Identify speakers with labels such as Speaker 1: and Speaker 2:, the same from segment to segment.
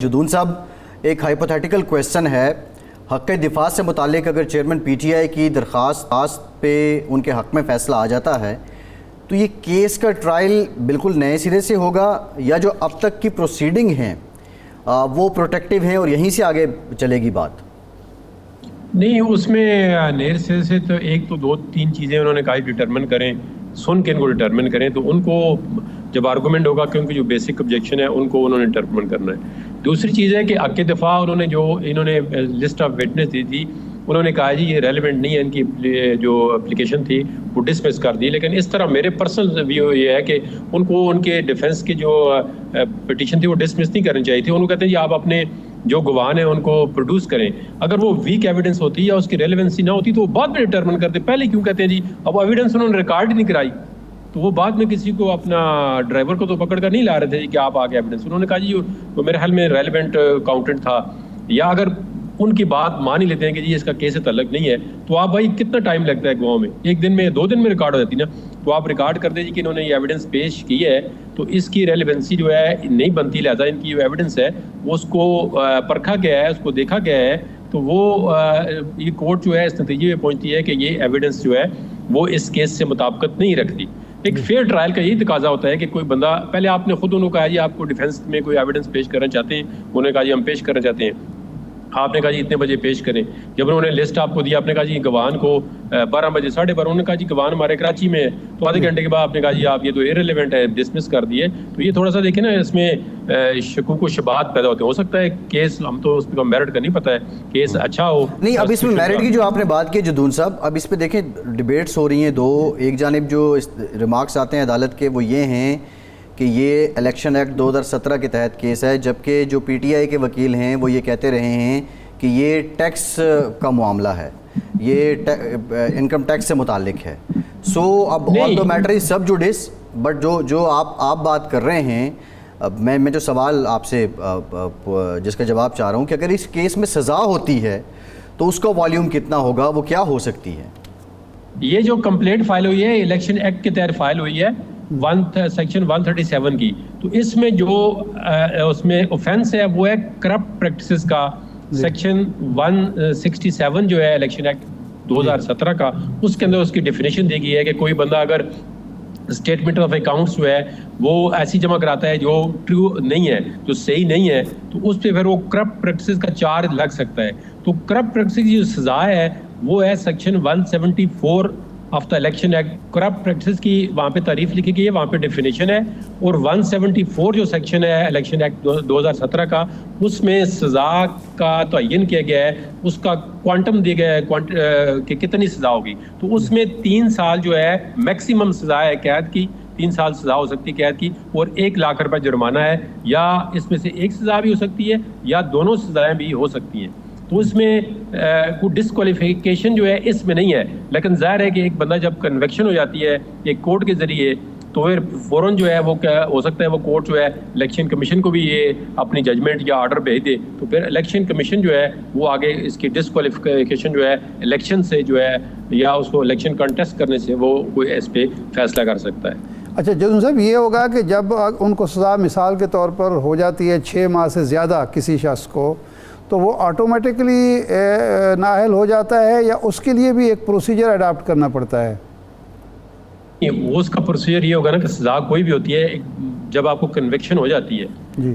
Speaker 1: जुदून साहब, एक hypothetical question है, हक़ दिफा से मुतालिक अगर चेयरमैन पीटीआई की दरख्वास्त पे उनके हक़ में फ़ैसला आ जाता है तो ये केस का ट्रायल बिल्कुल नए सिरे से होगा या जो अब तक की प्रोसीडिंग हैं वो प्रोटेक्टिव हैं और यहीं से आगे चलेगी बात?
Speaker 2: नहीं, उसमें नए सिरे से तो एक तो दो तीन चीज़ें उन्होंने कहा डिटर्मिन करें, सुन के इनको डिटर्मिन करें, तो उनको जब आर्गूमेंट होगा क्योंकि जो बेसिक ऑब्जेक्शन है उनको उन्होंने डिटर्मिन करना है। दूसरी चीज़ है कि हक़ दफ़ा उन्होंने जो इन्होंने लिस्ट ऑफ विटनेस दी थी, उन्होंने कहा जी ये रेलिवेंट नहीं है, इनकी जो एप्लीकेशन थी वो डिसमिस कर दी। लेकिन इस तरह मेरे पर्सनल व्यू ये है कि उनको उनके डिफेंस की जो पिटीशन थी वो डिसमिस नहीं करनी चाहिए थी। उनको कहते हैं जी आप अपने जो गवाह हैं उनको प्रोड्यूस करें, अगर वो वीक एविडेंस होती या उसकी रेलेवेंसी ना होती तो वो बाद में डिटर्मिन करते। पहले क्यों कहते हैं जी अब एविडेंस उन्होंने रिकॉर्ड ही नहीं कराई, तो वो बाद में किसी को अपना ड्राइवर को तो पकड़ कर नहीं ला रहे थे कि आप आगे एविडेंस। उन्होंने कहा जी वो मेरे ख्याल में रेलिवेंट अकाउंटेंट था, या अगर उनकी बात मान ही लेते हैं कि जी इसका केस से तल्लक नहीं है, तो आप भाई कितना टाइम लगता है गवाह में, एक दिन में 2 दिन में रिकॉर्ड हो जाती ना, तो आप रिकॉर्ड कर दीजिए कि इन्होंने ये एविडेंस पेश की है, तो इसकी रेलेवेंसी जो है नहीं बनती, लिहाजा इनकी जो एविडेंस है वो उसको परखा गया है, उसको देखा गया है, तो वो ये कोर्ट जो है इस नतीजे में पहुंचती है कि ये एविडेंस जो है वो इस केस से मुताबिकत नहीं रखती। एक फेयर ट्रायल का यही तकाजा होता है कि कोई बंदा, पहले आपने खुद उन्होंने कहा जी आपको डिफेंस में कोई एविडेंस पेश करना चाहते हैं, उन्होंने कहा जी हम पेश करना चाहते हैं, आपने कहा जी इतने बजे पेश करें। जब उन्होंने लिस्ट आपको दी, आपने कहा जी गवान को 12 बजे 12:30, उन्होंने कहा जी गवान हमारे कराची में है, तो आधे घंटे के बाद आपने कहा जी आप ये तो इररिलेवेंट है, डिसमिस कर दिए। तो ये थोड़ा सा देखिए ना, इसमें शकूक व शुबहात पैदा होते हैं। हो सकता है केस, हम तो उस पर मेरिट का नहीं पता है, केस अच्छा हो
Speaker 1: नहीं। अब इसमें मेरिट की जो आपने बात की जुदून साहब, अब इस पे देखें डिबेट्स हो रही हैं दो। एक जानिब जो रिमार्क्स आते हैं अदालत के वो ये हैं कि ये इलेक्शन एक्ट 2017 के तहत केस है, जबकि जो पीटीआई के वकील हैं वो ये कहते रहे हैं कि ये टैक्स का मामला है, ये इनकम टैक्स से मुतालिक है। सो अब ऑल द मैटर इज सब जुडिस, बट जो आप बात कर रहे हैं, अब मैं जो सवाल आपसे जिसका जवाब चाह रहा हूँ कि अगर इस केस में सज़ा होती है तो उसका वॉल्यूम कितना होगा, वो क्या हो सकती है?
Speaker 2: ये जो कंप्लेंट फाइल हुई है इलेक्शन एक्ट के तहत फाइल हुई है सेक्शन 137 की, तो इसमें जो उसमें ऑफेंस है वो है करप्ट प्रैक्टिसेस का। सेक्शन 167 जो है इलेक्शन एक्ट 2017 का, उसके अंदर उसकी डेफिनेशन दी गई है कि कोई बंदा अगर स्टेटमेंट ऑफ अकाउंट्स जो है वो ऐसी जमा कराता है जो ट्रू नहीं है, जो सही नहीं है, तो उस पर फिर वो करप्ट प्रैक्टिसेस का चार्ज लग सकता है। तो करप्ट प्रैक्टिस की जो सजा है वो है section 174 of the election act. Corrupt practice की वहाँ पे तारीफ लिखी गई है, वहाँ पे डेफिनेशन है, और 174 जो सेक्शन है इलेक्शन एक्ट 2017 का, उसमें सज़ा का तयन किया गया है, उसका क्वांटम दिया गया है कि कितनी सज़ा होगी। तो उसमें 3 साल जो है मैक्सिमम सज़ा है कैद की, 3 साल सज़ा हो सकती है कैद की, और 1 लाख रुपये जुर्माना है, या इसमें से एक सज़ा भी हो सकती है या दोनों सज़ाएँ भी हो सकती हैं। तो उसमें कोई डिस्क्वालिफिकेशन जो है इसमें नहीं है। लेकिन जाहिर है कि एक बंदा जब कन्विक्शन हो जाती है एक कोर्ट के ज़रिए, तो फिर फ़ौरन जो है वो क्या हो सकता है, वो कोर्ट जो है इलेक्शन कमीशन को भी ये अपनी जजमेंट या ऑर्डर भेज दे, तो फिर इलेक्शन कमीशन जो है वो आगे इसकी डिस्क्वालिफिकेशन जो है इलेक्शन से जो है, या उसको इलेक्शन कंटेस्ट करने से वो कोई इस पर फैसला कर सकता है।
Speaker 3: अच्छा जुदून साहब, ये होगा कि जब उनको सज़ा मिसाल के तौर पर हो जाती है 6 माह से ज़्यादा किसी शख्स को, तो वो ऑटोमेटिकली नाअहल हो जाता है, या उसके लिए भी एक प्रोसीजर अडॉप्ट करना पड़ता है?
Speaker 2: वो उसका प्रोसीजर ये होगा ना कि सज़ा कोई भी होती है, जब आपको कन्विक्शन हो जाती है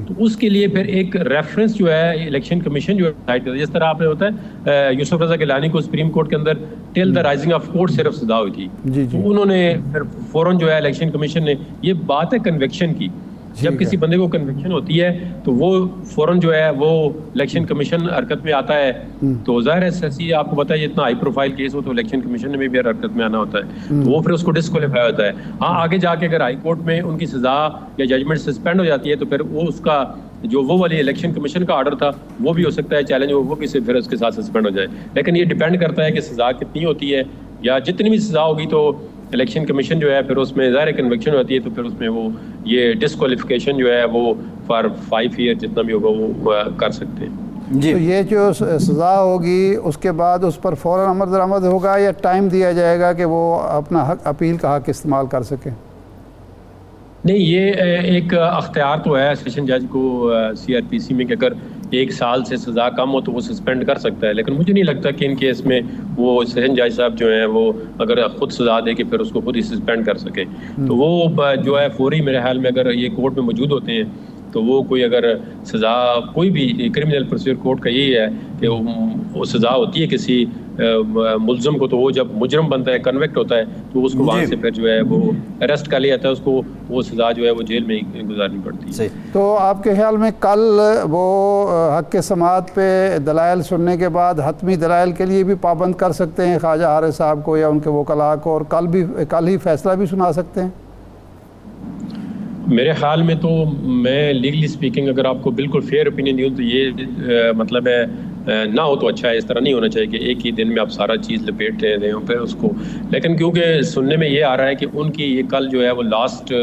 Speaker 2: तो उसके लिए फिर एक रेफरेंस जो है इलेक्शन कमीशन जो है, जिस तरह आपने होता है यूसुफ रज़ा गिलानी को सुप्रीम कोर्ट के अंदर till the rising of court सिर्फ सज़ा हुई थी, तो उन्होंने फिर फौरन जो है इलेक्शन कमीशन ने, ये बात है कन्विक्शन की, जब किसी बंदे को कन्विक्शन होती है तो वो फौरन जो है वो इलेक्शन कमीशन हरकत में आता है। तो जाहिर है ससी आपको पता है इतना हाई प्रोफाइल केस हो तो इलेक्शन कमीशन में भी हरकत में आना होता है, तो वो फिर उसको डिस्क्वालीफाई होता है। हाँ, आगे जाके अगर हाई कोर्ट में उनकी सजा या जजमेंट सस्पेंड हो जाती है तो फिर वो उसका जो वो वाली इलेक्शन कमीशन का ऑर्डर था वो भी हो सकता है चैलेंज, वो किसी फिर उसके साथ सस्पेंड हो जाए। लेकिन ये डिपेंड करता है कि सजा कितनी होती है, या जितनी भी सजा होगी तो इलेक्शन कमीशन जो है फिर उसमें ज़ाहिर कन्विक्शन होती है, तो फिर उसमें वो ये डिस्क्वालिफिकेशन जो है वो फॉर 5 ईयर जितना भी होगा वो कर सकते हैं
Speaker 3: जी। तो ये जो सज़ा होगी उसके बाद उस पर फ़ौरन अमल दरामद होगा, या टाइम दिया जाएगा कि वो अपना हक अपील का हक इस्तेमाल कर सकें?
Speaker 2: नहीं, ये एक अख्तियार तो है सेशन जज को CRPC में कि अगर 1 साल से सज़ा कम हो तो वो सस्पेंड कर सकता है, लेकिन मुझे नहीं लगता कि इन केस में वो सेशन जज साहब जो हैं वो अगर खुद सज़ा दे के फिर उसको खुद ही सस्पेंड कर सके। तो वो जो है फौरी मेरे ख्याल में अगर ये कोर्ट में मौजूद होते हैं तो वो कोई अगर सज़ा, कोई भी क्रिमिनल प्रोसीजर कोर्ट का यही है कि वो सज़ा होती है किसी मुल्ज़म को, तो वो जब मुजरम बनता है, कन्विक्ट होता है, तो उसको वहाँ से फिर जो है वो अरेस्ट कर लिया जाता है, उसको वो सज़ा जो है वो जेल में ही गुजारनी पड़ती है।
Speaker 3: तो आपके ख्याल में कल वो हक के समाअत पे दलाइल सुनने के बाद हतमी दलाइल के लिए भी पाबंद कर सकते हैं ख्वाजा हारिस साहब को या उनके वकला को, और कल ही फैसला भी सुना सकते हैं?
Speaker 2: मेरे ख्याल में तो मैं लीगली स्पीकिंग अगर आपको बिल्कुल फेयर ओपिनियन दूँ तो ये मतलब है ना हो तो अच्छा है। इस तरह नहीं होना चाहिए कि एक ही दिन में आप सारा चीज़ लपेट दें फिर उसको, लेकिन क्योंकि सुनने में ये आ रहा है कि उनकी ये कल जो है वो लास्ट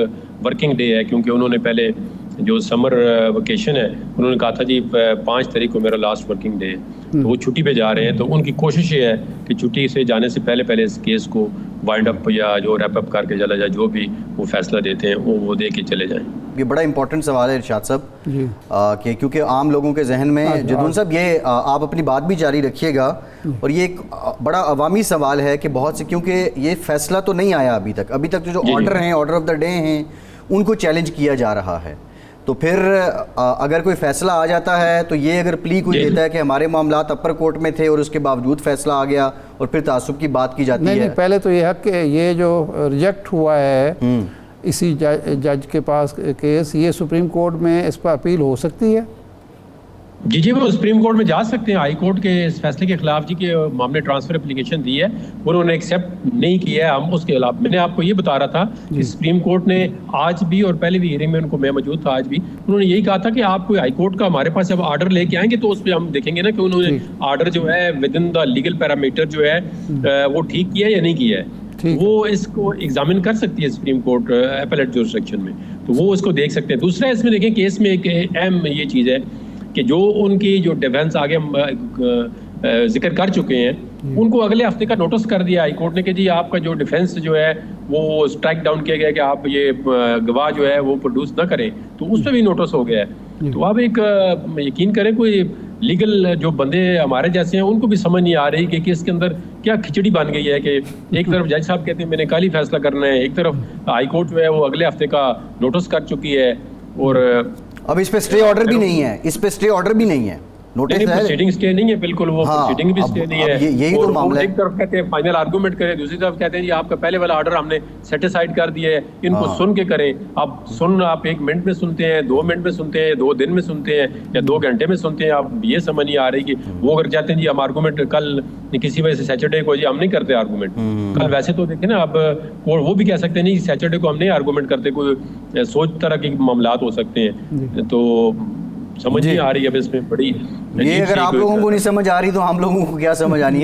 Speaker 2: वर्किंग डे है, क्योंकि उन्होंने पहले जो समर वेकेशन है उन्होंने कहा था जी 5 तारीख को मेरा लास्ट वर्किंग डे है, तो वो छुट्टी पे जा रहे हैं। तो उनकी कोशिश ये है कि छुट्टी से जाने से पहले इस केस को वाइंड अप या जो रैप अप करके चला जाए, जो भी वो फैसला देते हैं वो दे के चले जाएं।
Speaker 1: ये बड़ा इंपॉर्टेंट सवाल है इरशाद साहब कि क्योंकि आम लोगों के जहन में जदून साहब ये आप अपनी बात भी जारी रखिएगा, और ये एक बड़ा अवामी सवाल है कि बहुत से, क्योंकि ये फैसला तो नहीं आया अभी तक जो ऑर्डर हैं, ऑर्डर ऑफ द डे हैं, उनको चैलेंज किया जा रहा है। तो फिर अगर कोई फैसला आ जाता है तो ये अगर प्ली कोई देता है कि हमारे मामलात अपर कोर्ट में थे और उसके बावजूद फैसला आ गया और फिर तासुब की बात की जाती है।
Speaker 3: नहीं, पहले तो ये है कि ये जो रिजेक्ट हुआ है इसी जज के पास केस, ये सुप्रीम कोर्ट में इस पर अपील हो सकती है?
Speaker 2: जी वो सुप्रीम कोर्ट में जा सकते हैं। हाई कोर्ट के इस फैसले के खिलाफ जी के मामले ट्रांसफर एप्लीकेशन दी है, उन्होंने एक्सेप्ट नहीं किया है। हम उसके खिलाफ, मैंने आपको ये बता रहा था कि सुप्रीम कोर्ट ने आज भी और पहले भी हियरिंग में उनको, मैं मौजूद था आज भी, उन्होंने यही कहा था कि आप कोई हाई कोर्ट का हमारे पास जब ऑर्डर लेके आएंगे तो उस पर हम देखेंगे ना कि उन्होंने ऑर्डर जो है with in the legal parameter जो है वो ठीक किया है या नहीं किया है। वो इसको एग्जामिन कर सकती है सुप्रीम कोर्ट एपेलेट जुरिसडिक्शन में, तो वो इसको देख सकते हैं। दूसरा इसमें देखें केस में एक अहम ये चीज़ है कि जो उनकी जो डिफेंस आगे जिक्र कर चुके हैं उनको अगले हफ्ते का नोटिस कर दिया हाई कोर्ट ने कि जी आपका जो डिफेंस जो है वो स्ट्राइक डाउन किया गया कि आप ये गवाह जो है वो प्रोड्यूस ना करें, तो उस पर भी नोटिस हो गया है। तो अब एक यकीन करें कोई लीगल जो बंदे हमारे जैसे हैं उनको भी समझ नहीं आ रही कि इसके अंदर क्या खिचड़ी बन गई है कि एक तरफ जज साहब कहते हैं मैंने कल ही फैसला करना है, एक तरफ हाई कोर्ट जो है वो अगले हफ्ते का नोटिस कर चुकी है, और
Speaker 1: अब इस पे स्टे ऑर्डर भी नहीं है, इस पे स्टे ऑर्डर भी नहीं है, नोटिस है,
Speaker 2: प्रोसीडिंग स्टे नहीं है, बिल्कुल वो प्रोसीडिंग भी स्टे नहीं है।
Speaker 1: यही तो मामला है।
Speaker 2: एक तरफ कहते हैं फाइनल आर्गुमेंट करें, दूसरी तरफ कहते हैं जी आपका पहले वाला ऑर्डर हमने सेटिसाइड कर दिया है, इनको सुन के करें। अब आप 1 मिनट में सुनते हैं, 2 मिनट में सुनते हैं, 2 दिन में सुनते हैं या 2 घंटे में सुनते हैं, आप ये समझ नहीं आ रही कि वो अगर चाहते हैं जी हम आर्गूमेंट कल किसी वजह से सैटरडे को जी हम नहीं करते आर्गूमेंट कल, वैसे तो देखें ना अब वो भी कह सकते हैं नहीं सैटरडे को हम नहीं आर्गूमेंट करते, कोई सोच तरह के मामलात हो सकते हैं। तो समझ नहीं आ रही है अब इसमें बड़ी,
Speaker 1: ये अगर आप लोगों को नहीं समझ आ रही तो हम लोगों को क्या समझ आनी है।